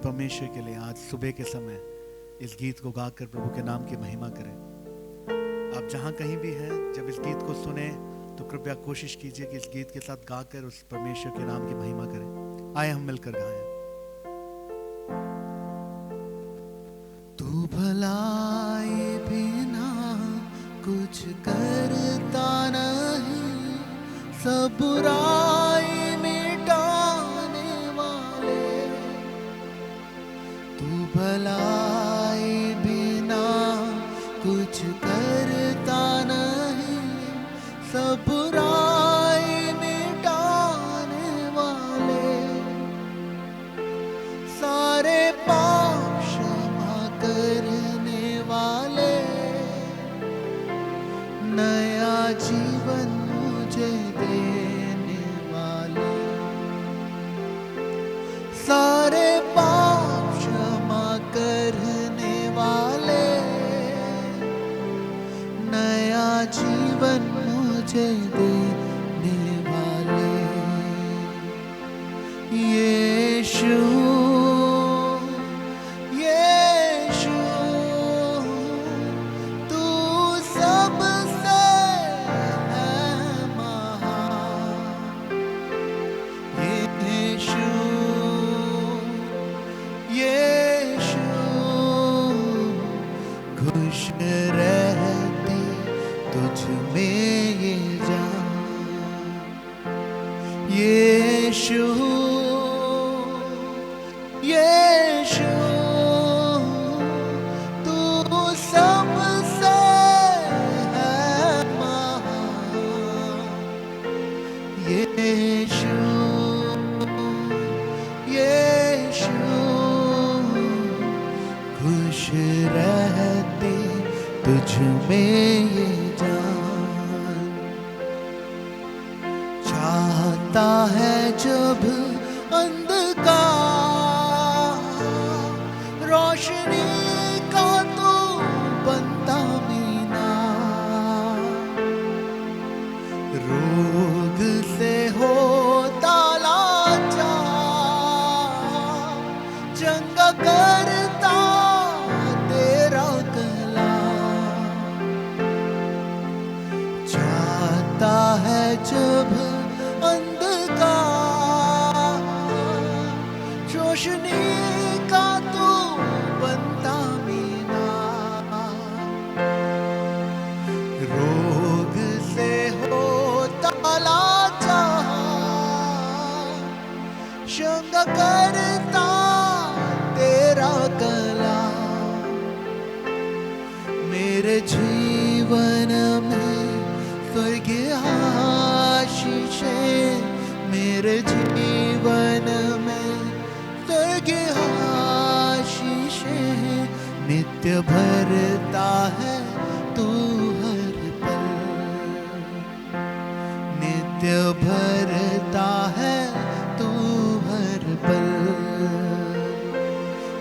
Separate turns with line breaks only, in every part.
परमेश्वर के लिए आज सुबह के समय इस गीत को गाकर प्रभु के नाम की महिमा करें। आप जहाँ कहीं भी हैं, जब इस गीत को सुने तो कृपया कोशिश कीजिए कि इस गीत के साथ गाकर उस परमेश्वर के नाम की महिमा करें। आए हम मिलकर गाएं। तू भलाई बिना कुछ करता नहीं, सब बुराई मिटाने वाले। तू भलाई बिना कुछ करता नहीं, सब बुराई मिटाने वाले। सारे पाप क्षमा करने वाले, नया जीवन मुझे देने वाले। सारे पाप क्षमा करने वाले, नया जीवन मुझे देने वाले। यीशु यीशु तू सबसे है महान। यीशु यीशु खुश रहती तुझ में ये जान। यीशु यीशु तू सबसे है महान। यीशु यीशु खुश रहती तुझ में ये जान। चाहता है जब अंधकार रोशनी का तू बनता मीना। रोग से होता लाचार, चंगा करता तेरा कलाम। चाहता है जब अंधकार रोशनी का तू बनता मीना। रोग से होता लाचार, शंका करता तेरा कलाम। मेरे जीवन में स्वर्गीय आशीषें, मेरे जीवन में स्वर्गीय आशीषें। नित्य भरता है तू हर पल, नित्य भरता है तू हर पल।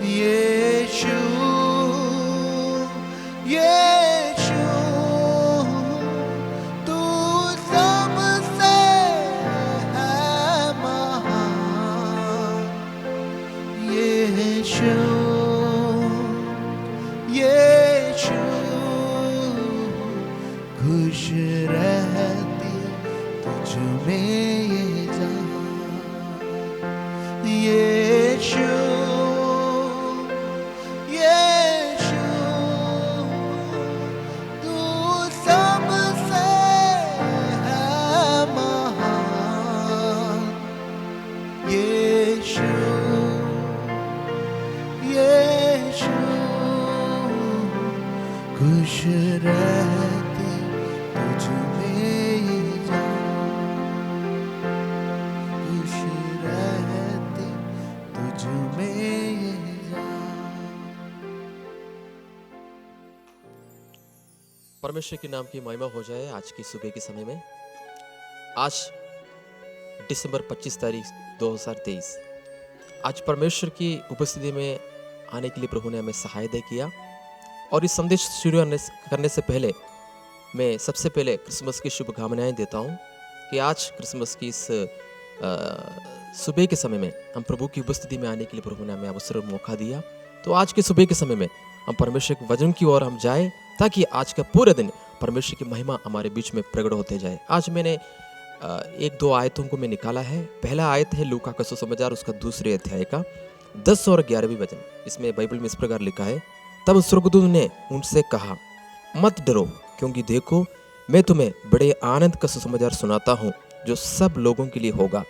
यीशु यीशु तू सबसे है महान। यीशु यीशु खुश रहती तुझ में ये जान। यीशु यीशु तू सबसे है महान। यीशु यीशु खुश रहती तुझ में ये जान। खुश रहती तुझ में ये जान।
परमेश्वर के नाम की महिमा हो जाए। आज की सुबह के समय में, आज दिसंबर 25 तारीख 2023, आज परमेश्वर की उपस्थिति में आने के लिए प्रभु ने हमें सहायता किया। और इस संदेश शुरू करने से पहले मैं सबसे पहले क्रिसमस की शुभकामनाएं देता हूं कि आज क्रिसमस की इस सुबह के समय में हम प्रभु की उपस्थिति में आने के लिए प्रभु ने हमें अवसर और मौका दिया। तो आज के सुबह के समय में हम परमेश्वर के वचन की ओर हम जाए, ताकि आज का पूरे दिन परमेश्वर की महिमा हमारे बीच में प्रकट होते जाए। आज मैंने एक दो आयतों को मैं निकाला है। पहला आयत है लूका का सुसमाचार, उसका दूसरे अध्याय का 10 और 11वीं वचन। इसमें बाइबल में इस प्रकार लिखा है, तब स्वर्गदूत ने उनसे कहा, मत डरो, क्योंकि देखो मैं तुम्हें बड़े आनंद का सुसमाचार सुनाता हूँ, जो सब लोगों के लिए होगा,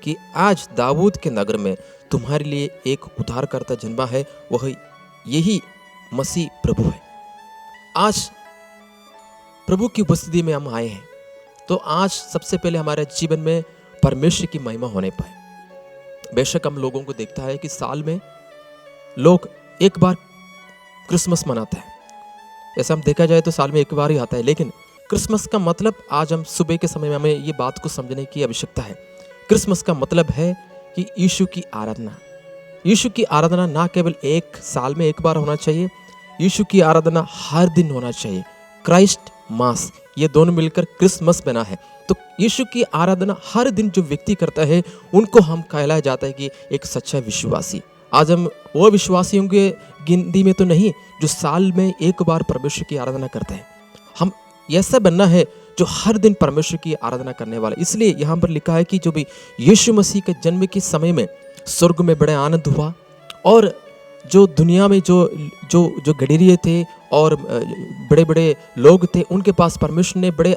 कि आज दाऊद के नगर में तुम्हारे लिए एक उद्धारकर्ता जन्मा है, वह यही मसीह प्रभु है। आज प्रभु की उपस्थिति में हम आए हैं, तो आज सबसे पहले हमारे जीवन में परमेश्वर की महिमा होने पाए। बेशक हम लोगों को देखता है कि साल में लोग एक बार क्रिसमस मनाते हैं। ऐसा हम देखा जाए तो साल में एक बार ही आता है, लेकिन क्रिसमस का मतलब आज हम सुबह के समय में हमें ये बात को समझने की आवश्यकता है। क्रिसमस का मतलब है कि यीशु की आराधना। यीशु की आराधना ना केवल एक साल में एक बार होना चाहिए, यीशु की आराधना हर दिन होना चाहिए। क्राइस्ट मास, ये दोनों मिलकर क्रिसमस बना है। तो यीशु की आराधना हर दिन जो व्यक्ति करता है, उनको हम कहलाया जाता है कि एक सच्चा विश्वासी। आज हम वो विश्वासियों के गिनती में तो नहीं जो साल में एक बार परमेश्वर की आराधना करते हैं। हम ऐसा बनना है जो हर दिन परमेश्वर की आराधना करने वाला। इसलिए यहाँ पर लिखा है कि जो भी यीशु मसीह के जन्म के समय में स्वर्ग में बड़े आनंद हुआ, और जो दुनिया में जो जो जो गडरिये थे और बड़े बड़े लोग थे, उनके पास परमेश्वर ने बड़े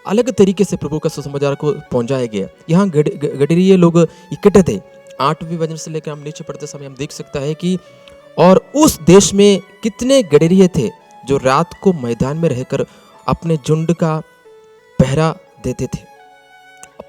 अलग तरीके से प्रभु का सुसमाचार को पहुंचाया गया। यहाँ गडरिये लोग इकट्ठे थे। 8वीं वचन से लेकर हम नीचे पढ़ते समय हम देख सकता है कि और उस देश में कितने गडरिये थे जो रात को मैदान में रहकर अपने झुंड का पहरा देते थे।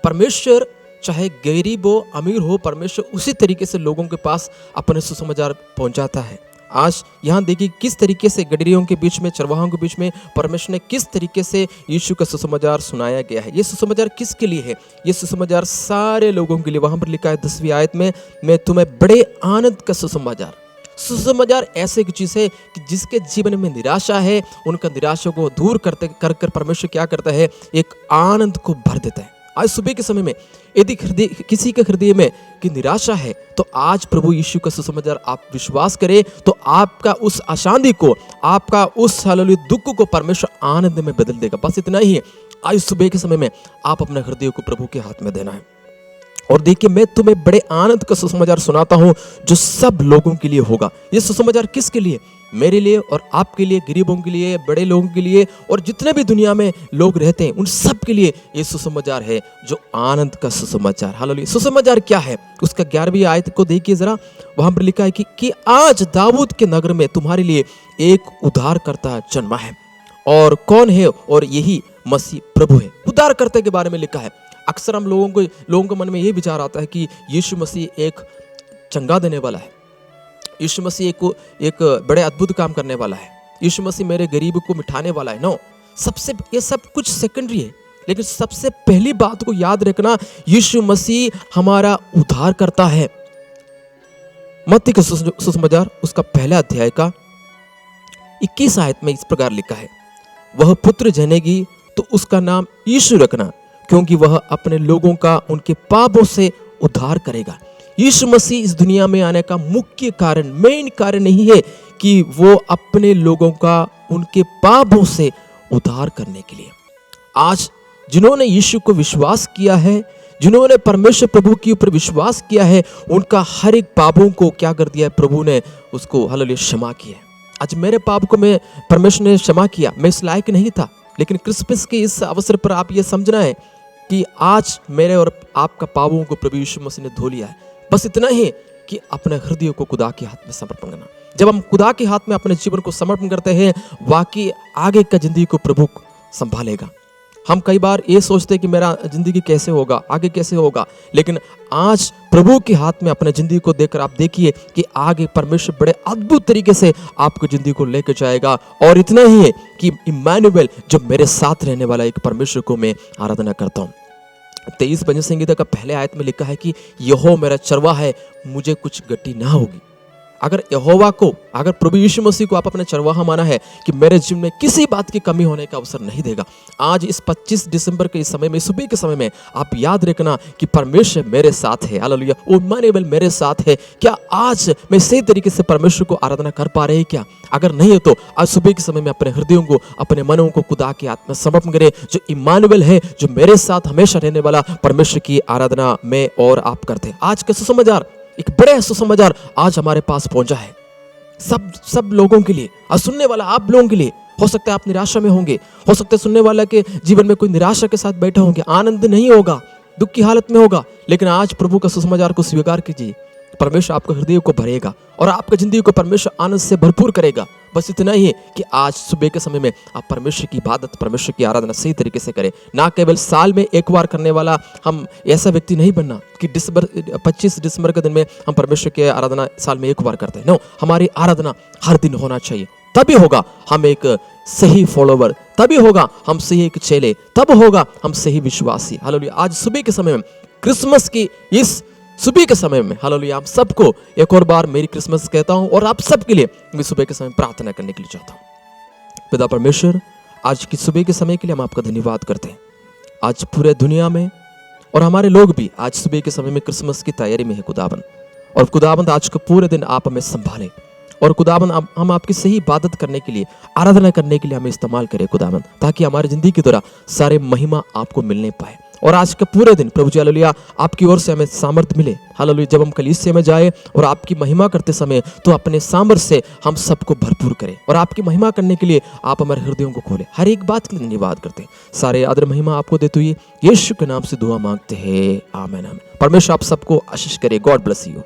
परमेश्वर चाहे गरीब हो अमीर हो, परमेश्वर उसी तरीके से लोगों के पास अपने सुसमाचार पहुंचाता है। आज यहाँ देखिए किस तरीके से गडरियों के बीच में, चरवाहों के बीच में परमेश्वर ने किस तरीके से यीशु का सुसमाचार सुनाया गया है। ये सुसमाचार किसके लिए है? ये सुसमाचार सारे लोगों के लिए। वहां पर लिखा है 10वीं आयत में, मैं तुम्हें बड़े आनंद का सुसमाचार। सुसमाचार ऐसे एक चीज है कि जिसके जीवन में निराशा है, उनका निराशा को दूर करते कर परमेश्वर क्या करता है, एक आनंद को भर देता है। आज सुबह के समय में यदि किसी के हृदय में कि निराशा है, तो आज प्रभु यीशु का सुसमाचार आप विश्वास करें, तो आपका उस अशांति को, आपका उस दुख को परमेश्वर आनंद में बदल देगा। बस इतना ही है। आज सुबह के समय में आप अपने हृदय को प्रभु के हाथ में देना है। और देखिए, मैं तुम्हें बड़े आनंद का सुसमाचार सुनाता हूं, जो सब लोगों के लिए होगा। ये सुसमाचार किसके लिए? मेरे लिए और आपके लिए, गरीबों के लिए, बड़े लोगों के लिए, और जितने भी दुनिया में लोग रहते हैं उन सब के लिए ये सुसमाचार है, जो आनंद का सुसमाचार। हालेलुया। सुसमाचार क्या है? उसका 11वीं आयत को देखिए जरा। वहां पर लिखा है कि आज दाऊद के नगर में तुम्हारे लिए एक उद्धारकर्ता जन्मा है। और कौन है? और यही मसीह प्रभु है। उद्धारकर्ता के बारे में लिखा है। अक्सर हम लोगों के मन में ये विचार आता है कि यीशु मसीह एक चंगा देने वाला है, यीशु मसीह एक बड़े अद्भुत काम करने वाला है, यीशु मसीह मेरे गरीब को मिटाने वाला है। नो, ये सब कुछ सेकेंडरी है, लेकिन सबसे पहली बात को याद रखना, यीशु मसीह हमारा उद्धार करता है। मत्ती का सुसमाचार उसका पहला अध्याय का 21 आयत में इस प्रकार लिखा है, वह पुत्र जनेगी तो उसका नाम यीशु रखना, क्योंकि वह अपने लोगों का उनके पापों से उद्धार करेगा। यीशु मसीह इस दुनिया में आने का मुख्य कारण, मेन कारण नहीं है कि वो अपने लोगों का उनके पापों से उद्धार करने के लिए। आज जिन्होंने यीशु को विश्वास किया है, जिन्होंने परमेश्वर प्रभु के ऊपर विश्वास किया है, उनका हर एक पापों को क्या कर दिया है? प्रभु ने उसको हालेलुया क्षमा किया। आज मेरे पाप को मैं परमेश्वर ने क्षमा किया। मैं इस लायक नहीं था, लेकिन क्रिसमस के इस अवसर पर आप ये समझना है कि आज मेरे और आपका पापों को प्रभु यीशु मसीह ने धो लिया है। बस इतना ही कि अपने हृदय को खुदा के हाथ में समर्पण करना। जब हम खुदा के हाथ में अपने जीवन को समर्पण करते हैं, वाकई आगे का जिंदगी को प्रभु संभालेगा। हम कई बार ये सोचते हैं कि मेरा जिंदगी कैसे होगा, आगे कैसे होगा, लेकिन आज प्रभु के हाथ में अपने जिंदगी को देखकर आप देखिए कि आगे परमेश्वर बड़े अद्भुत तरीके से आपको जिंदगी को लेकर जाएगा। और इतना ही है कि इम्मानुएल, जो मेरे साथ रहने वाला एक परमेश्वर को मैं आराधना करता हूँ। 23 भजन संगीता का पहले आयत में लिखा है कि यहोवा मेरा चरवाहा है, मुझे कुछ गति ना होगी। अगर यहोवा को, अगर प्रभु यीशु मसीह को आप अपने चरवाहा माना है कि मेरे जीवन में किसी बात की कमी होने का अवसर नहीं देगा, आज इस 25 दिसंबर के इस समय में, सुबह के समय में आप याद रखना कि परमेश्वर मेरे साथ है। हालेलुया, इम्मानुएल मेरे साथ है। क्या आज मैं सही तरीके से परमेश्वर को आराधना कर पा रहे हैं क्या? अगर नहीं है तो आज सुबह के समय में अपने हृदयों को, अपने मनों को खुदा के आत्मा समर्पण करें। जो इम्मानुएल है, जो मेरे साथ हमेशा रहने वाला परमेश्वर की आराधना में और आप करते हैं। आज का सुसमाचार, एक बड़े सुसमाचार आज हमारे पास पहुंचा है सब लोगों के लिए, और सुनने वाला आप लोगों के लिए। हो सकता है आप निराशा में होंगे, हो सकता है सुनने वाला के जीवन में कोई निराशा के साथ बैठे होंगे, आनंद नहीं होगा, दुख की हालत में होगा, लेकिन आज प्रभु का सुसमाचार को स्वीकार कीजिए। परमेश्वर आपके हृदय को भरेगा और आपकी जिंदगी को परमेश्वर आनंद से भरपूर करेगा। बस इतना ही है कि आज सुबह के समय में आप परमेश्वर की इबादत, परमेश्वर की आराधना सही तरीके से करें। ना केवल साल में एक बार करने वाला हम ऐसा व्यक्ति नहीं बनना कि 25 दिसंबर के दिन में हम परमेश्वर की आराधना साल में एक बार करते हैं। नो, हमारी आराधना हर दिन होना चाहिए। तभी होगा हम एक सही फॉलोवर, तभी होगा हम सही एक चेले, तब होगा हम सही विश्वासी। हालेलुया, आज सुबह के समय में, क्रिसमस की इस सुबह के समय में, हालेलुया, आप सबको एक और बार मेरी क्रिसमस कहता हूं और आप सबके लिए मैं सुबह के समय प्रार्थना करने के लिए चाहता हूं। पिता परमेश्वर, आज की सुबह के समय के लिए हम आपका धन्यवाद करते हैं। आज पूरे दुनिया में और हमारे लोग भी आज सुबह के समय में क्रिसमस की तैयारी में है खुदाबंद, और खुदाबंद आज का पूरे दिन आप हमें संभालें, और खुदाबंद हम आपकी सही इबादत करने के लिए, आराधना करने के लिए हमें इस्तेमाल करें खुदाबंद, ताकि हमारी जिंदगी के द्वारा सारे महिमा आपको मिलने पाए। और आज का पूरे दिन प्रभु जी हालेलुया आपकी ओर से हमें सामर्थ्य मिले। हालेलुया, जब हम कलीसिया में जाए और आपकी महिमा करते समय तो अपने सामर्थ्य से हम सबको भरपूर करें, और आपकी महिमा करने के लिए आप हमारे हृदयों को खोलें। हर एक बात के लिए धन्यवाद करते हैं। सारे आदर महिमा आपको देते हुए यीशु के नाम से दुआ मांगते हैं, आमीन आमीन। परमेश्वर आप सबको आशीष करे। God bless you.